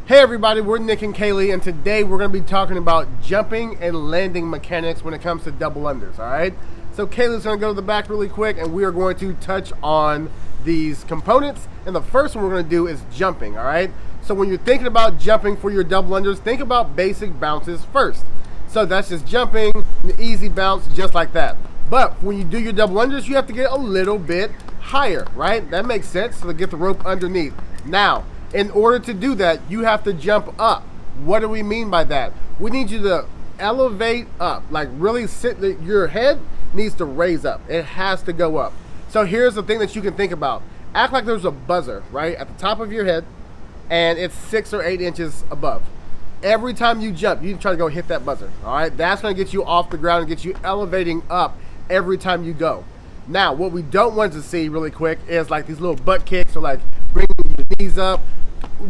Hey everybody, we're Nick and Kaylee, and today we're going to be talking about jumping and landing mechanics when it comes to double unders, alright? So Kaylee's going to go to the back really quick, and we are going to touch on these components, and the first one we're going to do is jumping, alright? So when you're thinking about jumping for your double unders, think about basic bounces first. So that's just jumping, an easy bounce, just like that. But when you do your double unders, you have to get a little bit higher, right? That makes sense, so to get the rope underneath. Now, in order to do that, you have to jump up. What do we mean by that? We need you to elevate up, like really sit, your head needs to raise up. It has to go up. So here's the thing that you can think about. Act like there's a buzzer, right, at the top of your head, and it's 6 or 8 inches above. Every time you jump, you try to go hit that buzzer, all right? That's gonna get you off the ground and get you elevating up every time you go. Now, what we don't want to see really quick is like these little butt kicks or like bringing your knees up.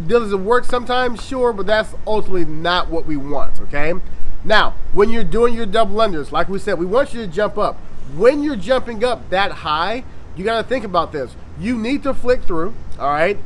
Does it work sometimes? Sure, but that's ultimately not what we want, okay? Now, when you're doing your double unders, like we said, we want you to jump up. When you're jumping up that high, you gotta think about this. You need to flick through, all right?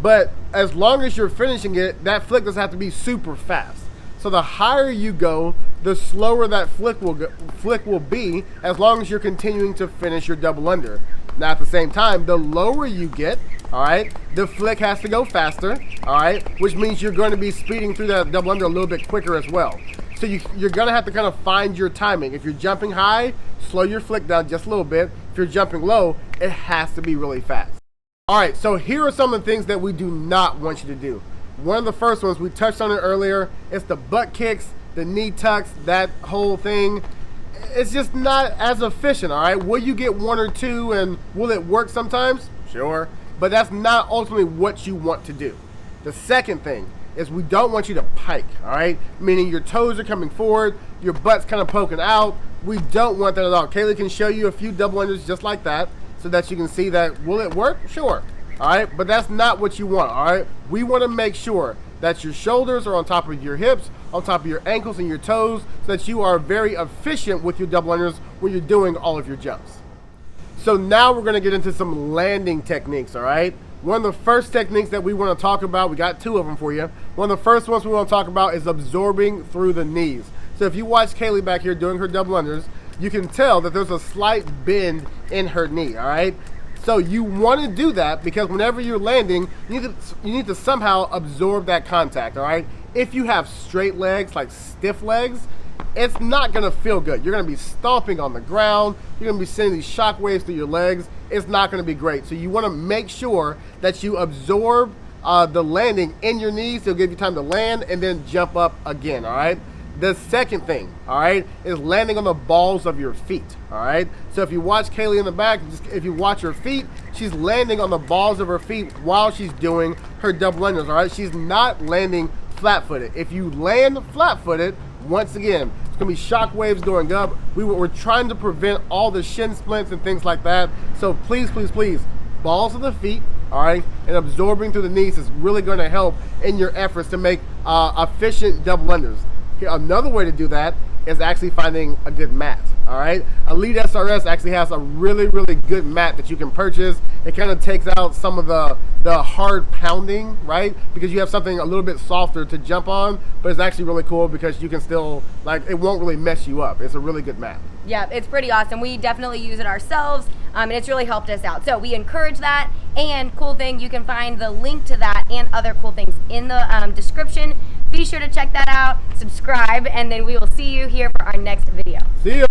But as long as you're finishing it, that flick doesn't have to be super fast. So the higher you go, the slower that flick will be, as long as you're continuing to finish your double under. Now at the same time, the lower you get, all right, the flick has to go faster, all right, which means you're going to be speeding through that double under a little bit quicker as well. So you're going to have to kind of find your timing. If you're jumping high, slow your flick down just a little bit. If you're jumping low, it has to be really fast. All right, so here are some of the things that we do not want you to do. One of the first ones, we touched on it earlier, it's the butt kicks, the knee tucks, that whole thing. It's just not as efficient, all right? Will you get one or two and will it work sometimes? Sure, but that's not ultimately what you want to do. The second thing is we don't want you to pike, all right? Meaning your toes are coming forward, your butt's kind of poking out. We don't want that at all. Kaylee can show you a few double unders just like that so that you can see that, will it work? Sure, all right? But that's not what you want, all right? We want to make sure that your shoulders are on top of your hips, on top of your ankles and your toes, so that you are very efficient with your double unders when you're doing all of your jumps. So now we're gonna get into some landing techniques, all right? One of the first techniques that we wanna talk about, we got two of them for you. One of the first ones we wanna talk about is absorbing through the knees. So if you watch Kaylee back here doing her double unders, you can tell that there's a slight bend in her knee, all right? So you want to do that because whenever you're landing, you need to somehow absorb that contact, all right? If you have straight legs, like stiff legs, it's not going to feel good. You're going to be stomping on the ground. You're going to be sending these shock waves through your legs. It's not going to be great. So you want to make sure that you absorb the landing in your knees. It'll give you time to land and then jump up again, all right? The second thing, all right, is landing on the balls of your feet, all right? So if you watch Kaylee in the back, if you watch her feet, she's landing on the balls of her feet while she's doing her double unders, all right? She's not landing flat-footed. If you land flat-footed, once again, it's gonna be shock waves going up. We're trying to prevent all the shin splints and things like that. So please, please, please, balls of the feet, all right, and absorbing through the knees is really gonna help in your efforts to make efficient double unders. Another way to do that is actually finding a good mat, all right? Elite SRS actually has a really, really good mat that you can purchase. It kind of takes out some of the hard pounding, right? Because you have something a little bit softer to jump on, but it's actually really cool because you can still, like, it won't really mess you up. It's a really good mat. Yeah, it's pretty awesome. We definitely use it ourselves, and it's really helped us out. So we encourage that, and cool thing, you can find the link to that and other cool things in the description. Be sure to check that out, subscribe, and then we will see you here for our next video. See you.